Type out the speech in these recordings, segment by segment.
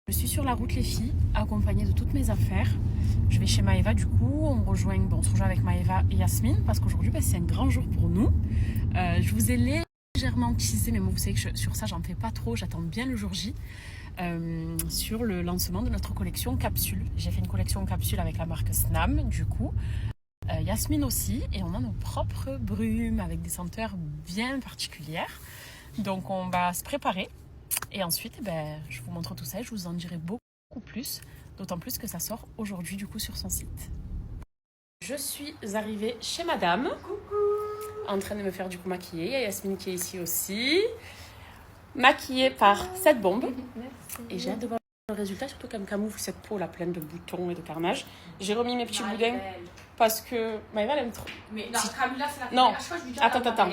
Je suis sur la route les filles, accompagnée de toutes mes affaires. Je vais chez Maëva du coup, on se rejoint avec Maëva et Yasmine parce qu'aujourd'hui c'est un grand jour pour nous. Je vous ai légèrement teasé, mais moi vous savez que sur ça j'en fais pas trop, j'attends bien le jour J. Sur le lancement de notre collection capsule. J'ai fait une collection capsule avec la marque Snam du coup. Yasmine aussi, et on a nos propres brumes avec des senteurs bien particulières. Donc on va se préparer et ensuite je vous montre tout ça et je vous en dirai beaucoup plus, d'autant plus que ça sort aujourd'hui du coup sur son site. Je suis arrivée chez madame. Coucou. En train de me faire du coup maquiller. Il y a Yasmine qui est ici aussi, maquillée par cette bombe. Merci. Et j'ai hâte de voir le résultat, surtout qu'elle me camoufle cette peau là pleine de boutons et de carnage. J'ai remis mes petits boudins parce que Maëva elle aime trop. Mais non, Camilla c'est la non. Attends.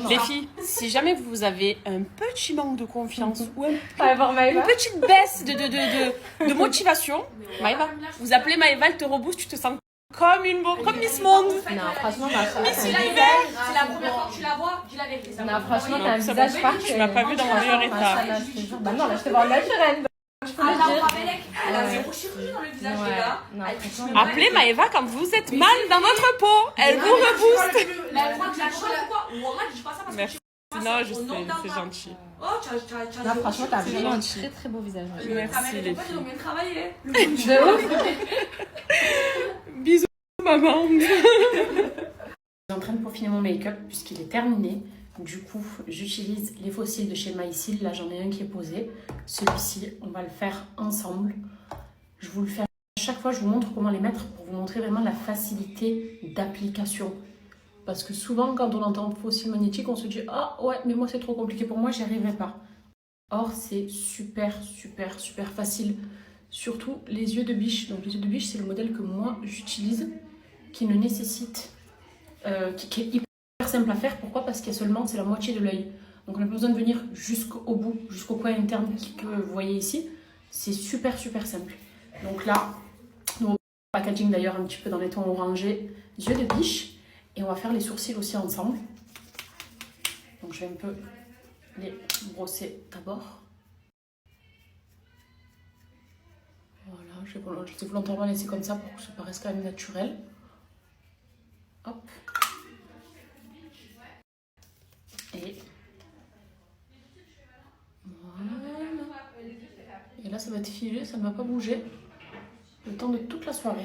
Les filles, si jamais vous avez un petit manque de confiance ou une petite baisse de motivation, Maëva, vous appelez Maëva, elle te rebooste, tu te sens comme une bombe, comme Miss Monde. Non, franchement, Miss Univers. C'est la première fois que tu la vois, dis la vérité. Non, franchement, t'as un visage parfait. Tu m'as pas vu dans mon meilleur état. Bah non, là, je te vois en naturel. Elle a zéro chirurgie dans le visage, les gars. Appelez Maëva quand vous êtes mal dans votre peau. Elle vous rebooste. Mais elle croit que la prochaine fois, Wallah, je dis pas ça parce que merci. Non, je sais, c'est gentil. Oh, tu as non, franchement, t'as vraiment un très très beau visage. Merci les filles. Ils ont bien travaillé. Bisous maman. Je suis en train de peaufiner mon make-up puisqu'il est terminé. Du coup, j'utilise les fossiles de chez Maïsil. Là, j'en ai un qui est posé. Celui-ci, on va le faire ensemble. Je vous le fais à chaque fois, je vous montre comment les mettre pour vous montrer vraiment la facilité d'application. Parce que souvent, quand on entend fossile magnétique, on se dit « Ah ouais, mais moi c'est trop compliqué pour moi, j'y arriverai pas. » Or, c'est super facile. Surtout les yeux de biche. Donc les yeux de biche, c'est le modèle que moi j'utilise, qui ne nécessite, qui est hyper simple à faire. Pourquoi? Parce qu'il y a seulement, c'est la moitié de l'œil. Donc on n'a pas besoin de venir jusqu'au bout, jusqu'au coin interne que vous voyez ici. C'est super simple. Donc là, nouveau packaging d'ailleurs un petit peu dans les tons orangés, yeux de biche. Et on va faire les sourcils aussi ensemble. Donc je vais un peu les brosser d'abord. Voilà, je vais volontairement laisser comme ça pour que ça paraisse quand même naturel. Hop. Et voilà. Et là ça va être figé, ça ne va pas bouger le temps de toute la soirée.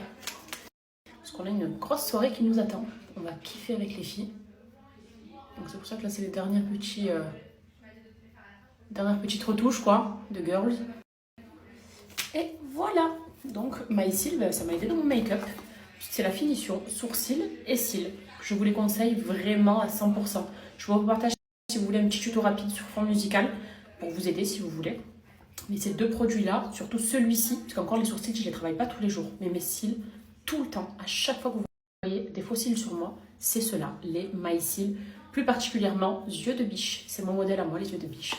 Parce qu'on a une grosse soirée qui nous attend. On va kiffer avec les filles. Donc c'est pour ça que là c'est les dernières petites retouches quoi, de girls. Et voilà. Donc Maïsil, ça m'a aidé dans mon make-up. C'est la finition, sourcils et cils. Je vous les conseille vraiment à 100%. Je vous partage si vous voulez un petit tuto rapide sur fond musical pour vous aider si vous voulez. Mais ces deux produits-là, surtout celui-ci, parce qu'encore les sourcils, je ne les travaille pas tous les jours, mais mes cils, tout le temps, à chaque fois que vous voyez des faux cils sur moi, c'est ceux-là, les Maïsil. Plus particulièrement, yeux de biche. C'est mon modèle à moi, les yeux de biche.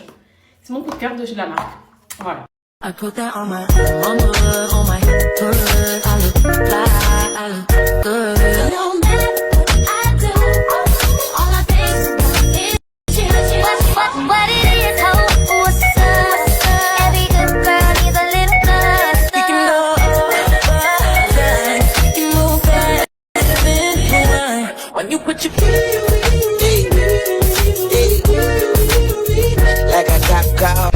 C'est mon coup de cœur de la marque. Voilà. I put that on my hood, on my hood. I look fly, I look good. No matter what I do, all I think is you. What it is, what's up? Every good girl needs a little love. You can go fast, you can move fast. When you put your like a top cow.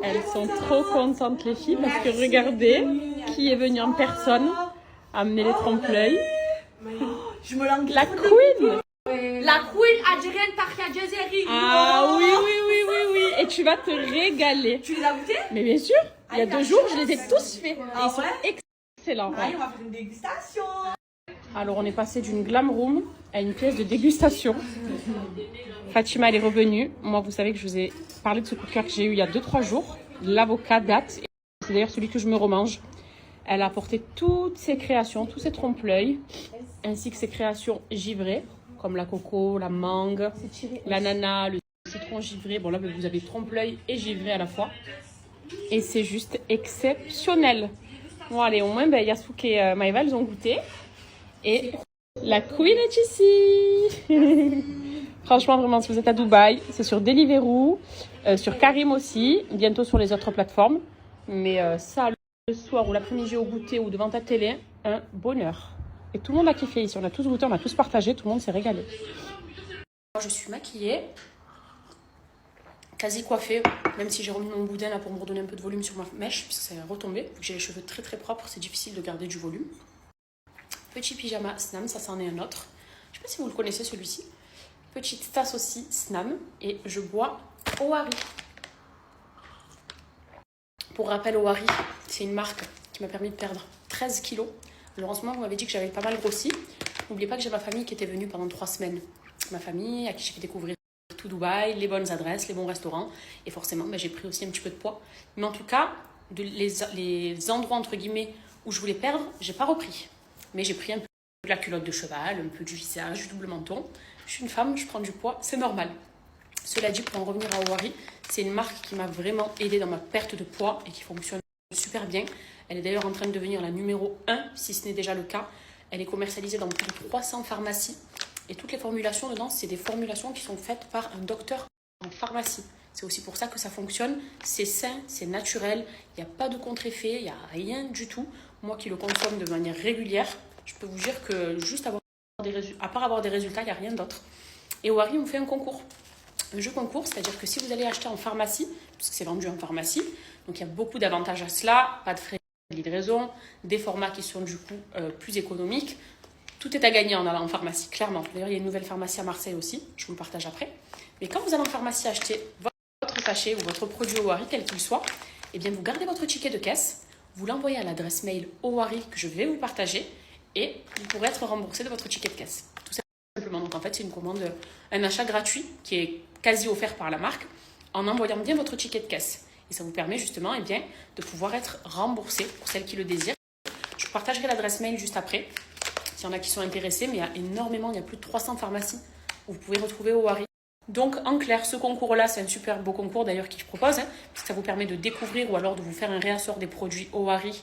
Elles sont trop contentes les filles parce que regardez qui est venu en personne amener les trompe-l'œil. La Queen. La Queen algérienne Tahia Jazeri. Ah oui. et tu vas te régaler. Tu les as goûtés? Mais bien sûr, il y a 2 jours, je les ai tous faits. Ah Ils sont ouais? excellents. Allez, on va faire une dégustation. Alors, on est passé d'une glam room à une pièce de dégustation. Fatima, elle est revenue. Moi, vous savez que je vous ai parlé de ce coup de cœur que j'ai eu il y a 2-3 jours. L'avocat date. C'est d'ailleurs celui que je me remange. Elle a apporté toutes ses créations, tous ses trompe-l'œil, ainsi que ses créations givrées, comme la coco, la mangue, l'ananas, le citron givré. Bon, là, vous avez trompe-l'œil et givré à la fois. Et c'est juste exceptionnel. Bon, allez, au moins, Yasuke et Maëva, elles ont goûté. Et la queen est ici. Franchement, vraiment, si vous êtes à Dubaï, c'est sur Deliveroo, sur Karim aussi, bientôt sur les autres plateformes. Mais ça, le soir ou l'après-midi au goûter ou devant ta télé, un bonheur. Et tout le monde a kiffé ici. On a tous goûté, on a tous partagé, tout le monde s'est régalé. Je suis maquillée, quasi coiffée, même si j'ai remis mon boudin là pour me redonner un peu de volume sur ma mèche, parce que ça a retombé. Vu que j'ai les cheveux très très propres, c'est difficile de garder du volume. Petit pyjama Snam, ça c'en est un autre. Je ne sais pas si vous le connaissez celui-ci. Petite tasse aussi Snam. Et je bois Owari. Pour rappel, Owari, c'est une marque qui m'a permis de perdre 13 kilos. Alors en ce moment, vous m'avez dit que j'avais pas mal grossi. N'oubliez pas que j'ai ma famille qui était venue pendant 3 semaines. Ma famille à qui j'ai fait découvrir tout Dubaï, les bonnes adresses, les bons restaurants. Et forcément, j'ai pris aussi un petit peu de poids. Mais en tout cas, les endroits entre guillemets où je voulais perdre, j'ai pas repris. Mais j'ai pris un peu de la culotte de cheval, un peu du visage, du double menton. Je suis une femme, je prends du poids, c'est normal. Cela dit, pour en revenir à Owari, c'est une marque qui m'a vraiment aidée dans ma perte de poids et qui fonctionne super bien. Elle est d'ailleurs en train de devenir la numéro 1, si ce n'est déjà le cas. Elle est commercialisée dans plus de 300 pharmacies. Et toutes les formulations dedans, c'est des formulations qui sont faites par un docteur en pharmacie. C'est aussi pour ça que ça fonctionne. C'est sain, c'est naturel, il n'y a pas de contre-effet, il n'y a rien du tout. Moi qui le consomme de manière régulière, je peux vous dire que juste à part avoir des résultats, il n'y a rien d'autre. Et Owari, on fait un concours. Un jeu concours, c'est-à-dire que si vous allez acheter en pharmacie, parce que c'est vendu en pharmacie, donc il y a beaucoup d'avantages à cela, pas de frais de livraison, des formats qui sont du coup plus économiques. Tout est à gagner en allant en pharmacie, clairement. D'ailleurs, il y a une nouvelle pharmacie à Marseille aussi, je vous le partage après. Mais quand vous allez en pharmacie acheter votre sachet ou votre produit Owari, quel qu'il soit, eh bien vous gardez votre ticket de caisse, vous l'envoyez à l'adresse mail Owari que je vais vous partager et vous pourrez être remboursé de votre ticket de caisse. Tout simplement. Donc en fait, c'est une commande, un achat gratuit qui est quasi offert par la marque en envoyant bien votre ticket de caisse. Et ça vous permet justement bien, de pouvoir être remboursé pour celles qui le désirent. Je vous partagerai l'adresse mail juste après, s'il y en a qui sont intéressés, mais il y a énormément, il y a plus de 300 pharmacies où vous pouvez retrouver Owari. Donc en clair, ce concours-là, c'est un super beau concours d'ailleurs que je propose, puisque ça vous permet de découvrir ou alors de vous faire un réassort des produits Owari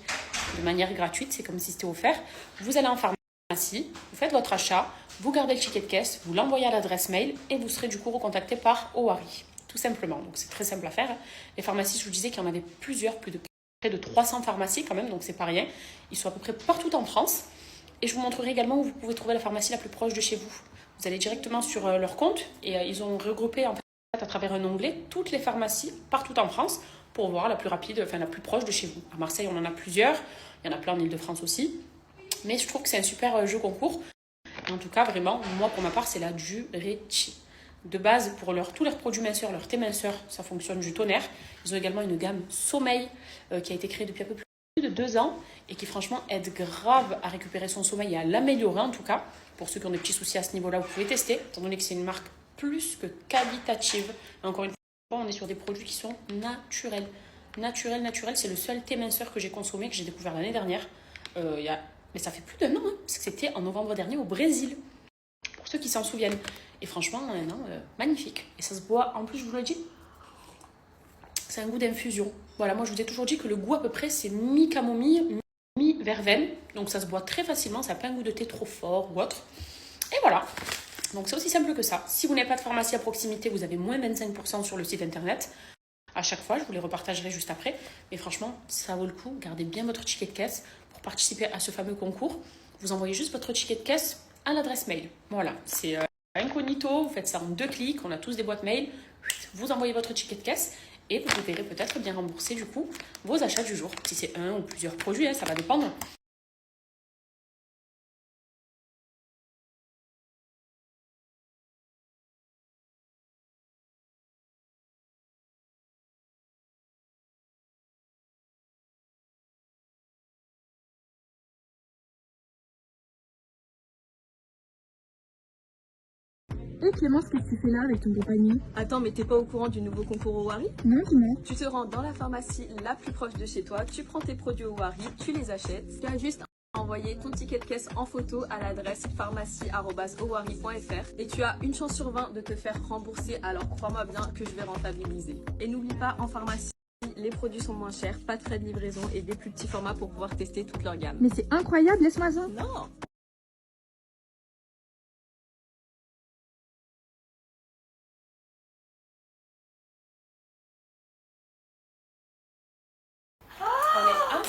de manière gratuite, c'est comme si c'était offert. Vous allez en pharmacie, vous faites votre achat, vous gardez le ticket de caisse, vous l'envoyez à l'adresse mail et vous serez du coup recontacté par Owari. Tout simplement, donc c'est très simple à faire. Les pharmacies, je vous disais qu'il y en avait plusieurs, près de 300 pharmacies quand même, donc c'est pas rien. Ils sont à peu près partout en France. Et je vous montrerai également où vous pouvez trouver la pharmacie la plus proche de chez vous. Vous allez directement sur leur compte et ils ont regroupé en fait, à travers un onglet toutes les pharmacies partout en France pour voir la plus rapide, enfin la plus proche de chez vous. À Marseille, on en a plusieurs. Il y en a plein en Ile-de-France aussi. Mais je trouve que c'est un super jeu concours. Et en tout cas, vraiment, moi pour ma part, c'est la Duretti. De base, pour tous leurs produits minceurs, leur thé minceur, ça fonctionne du tonnerre. Ils ont également une gamme sommeil qui a été créée depuis un peu plus de 2 ans et qui franchement aide grave à récupérer son sommeil et à l'améliorer en tout cas. Pour ceux qui ont des petits soucis à ce niveau-là, vous pouvez tester, étant donné que c'est une marque plus que qualitative. Et encore une fois, on est sur des produits qui sont naturels. Naturel, c'est le seul thé minceur que j'ai consommé, que j'ai découvert l'année dernière. Mais ça fait plus d'1 an, parce que c'était en novembre dernier au Brésil. Pour ceux qui s'en souviennent. Et franchement, magnifique. Et ça se boit, en plus, je vous le dis, c'est un goût d'infusion. Voilà, moi je vous ai toujours dit que le goût à peu près, c'est mi-camomille, mi-verveine. Donc ça se boit très facilement, ça n'a pas un goût de thé trop fort ou autre. Et voilà. Donc c'est aussi simple que ça. Si vous n'avez pas de pharmacie à proximité, vous avez moins 25% sur le site internet. À chaque fois, je vous les repartagerai juste après. Mais franchement, ça vaut le coup. Gardez bien votre ticket de caisse pour participer à ce fameux concours. Vous envoyez juste votre ticket de caisse à l'adresse mail. Voilà, c'est incognito, vous faites ça en 2 clics, on a tous des boîtes mail. Vous envoyez votre ticket de caisse et vous verrez peut-être bien rembourser du coup vos achats du jour. Si c'est un ou plusieurs produits, ça va dépendre. Et Clémence, qu'est-ce que tu fais là avec ton compagnon? Attends, mais t'es pas au courant du nouveau concours Owari? Non, dis-moi. Tu te rends dans la pharmacie la plus proche de chez toi, tu prends tes produits Owari, tu les achètes. Tu as juste à envoyer ton ticket de caisse en photo à l'adresse pharmacie@owari.fr et tu as une chance sur 20 de te faire rembourser. Alors crois-moi bien que je vais rentabiliser. Et n'oublie pas, en pharmacie, les produits sont moins chers, pas de frais de livraison et des plus petits formats pour pouvoir tester toute leur gamme. Mais c'est incroyable, laisse-moi ça. Non!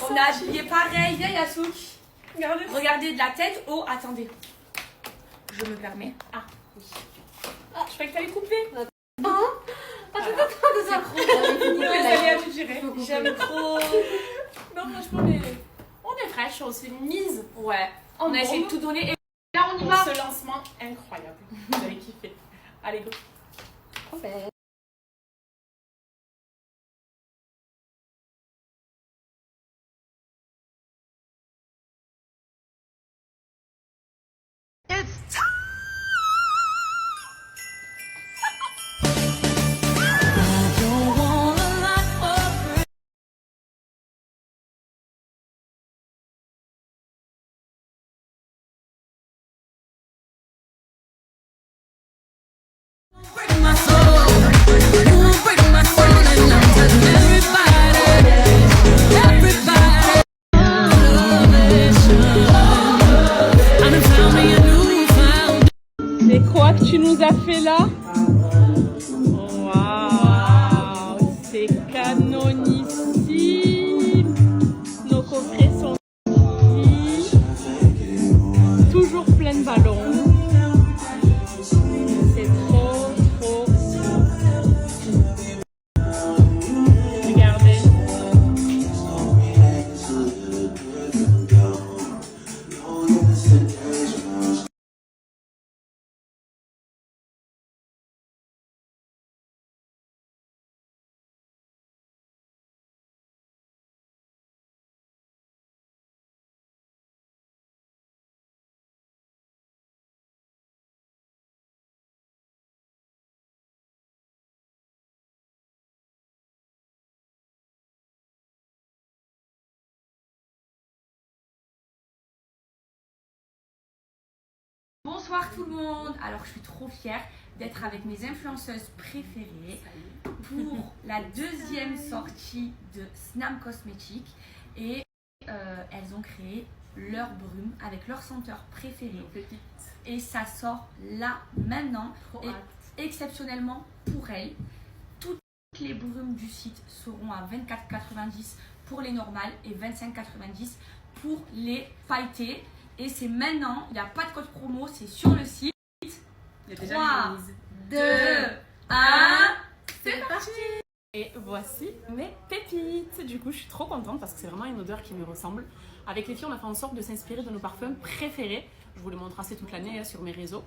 On est habillés pareil, hein, Yasouk. Regardez de la tête. Oh, attendez. Je me permets. Ah, oui. Ah, je croyais que t'allais couper. J'aime trop. Non, franchement, on est fraîches, on s'est mise. Ouais. On a essayé de tout donner. Et là, on y Pour va. ce lancement incroyable. Vous avez kiffé. Allez, go. Breaking my soul, you breaking my soul, and I'm telling everybody, everybody. I'm found me a new found. C'est quoi que tu nous as fait là? Waouh, c'est canonissime. Nos coffrets sont ici. Toujours plein de ballons. C'est trop. Regardez. Bonsoir tout le monde. Alors je suis trop fière d'être avec mes influenceuses préférées pour la deuxième sortie de Snam Cosmetics et elles ont créé leur brume avec leur senteur préférée et ça sort là maintenant et exceptionnellement pour elles. Toutes les brumes du site seront à 24,90 pour les normales et 25,90 pour les pailletées. Et c'est maintenant, il n'y a pas de code promo, c'est sur le site. Il y a déjà 3, 2, 1, c'est parti! Et voici mes pépites. Du coup, je suis trop contente parce que c'est vraiment une odeur qui me ressemble. Avec les filles, on a fait en sorte de s'inspirer de nos parfums préférés. Je vous les montre assez toute l'année sur mes réseaux.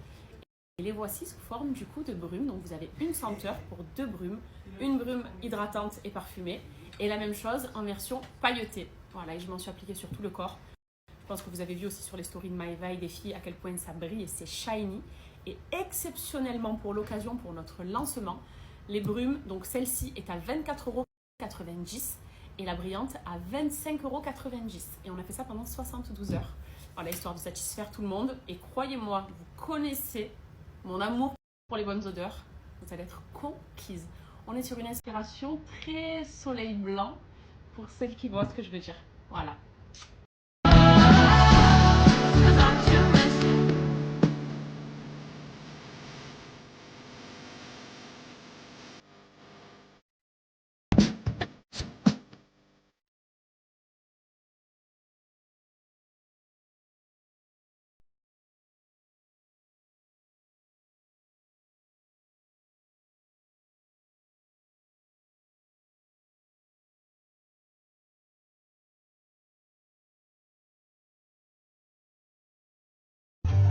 Et les voici sous forme du coup de brume. Donc vous avez une senteur pour deux brumes. Une brume hydratante et parfumée. Et la même chose en version pailletée. Voilà, et je m'en suis appliquée sur tout le corps. Je pense que vous avez vu aussi sur les stories de Maeva et des filles à quel point ça brille et c'est shiny. Et exceptionnellement pour l'occasion, pour notre lancement, les brumes, donc celle-ci est à 24,90 € et la brillante à 25,90 €. Et on a fait ça pendant 72 heures. Voilà, histoire de satisfaire tout le monde. Et croyez-moi, vous connaissez mon amour pour les bonnes odeurs. Vous allez être conquise. On est sur une inspiration très soleil blanc pour celles qui voient ce que je veux dire. Voilà.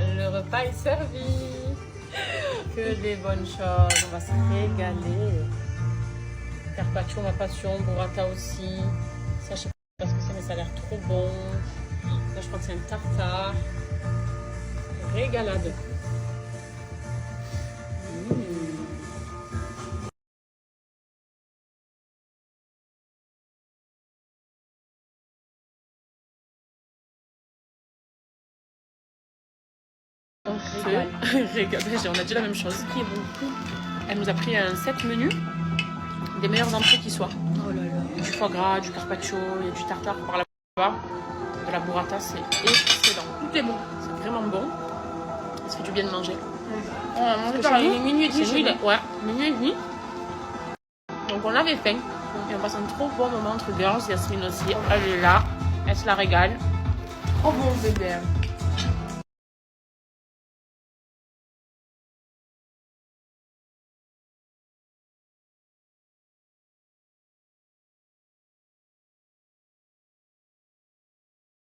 Le repas est servi. Que des bonnes choses. On va se régaler. Carpaccio, ma passion. Burrata aussi. Ça, je sais pas ce que c'est, mais ça a l'air trop bon. Ça, je crois que c'est un tartare. Régalade. On a dit la même chose. Elle nous a pris un set menu des meilleures entrées qui soient. Oh là là. Du foie gras, du carpaccio, il y a du tartare par là-bas. De la burrata, c'est excellent. Tout est bon. C'est vraiment bon. Ça fait du bien de manger. On a mangé par il est minuit et demi. Ouais, minuit et demi. Donc on avait faim. Et on passe un trop bon moment entre girls. Yasmine aussi, elle est là. Elle se la régale. Oh mon bébé.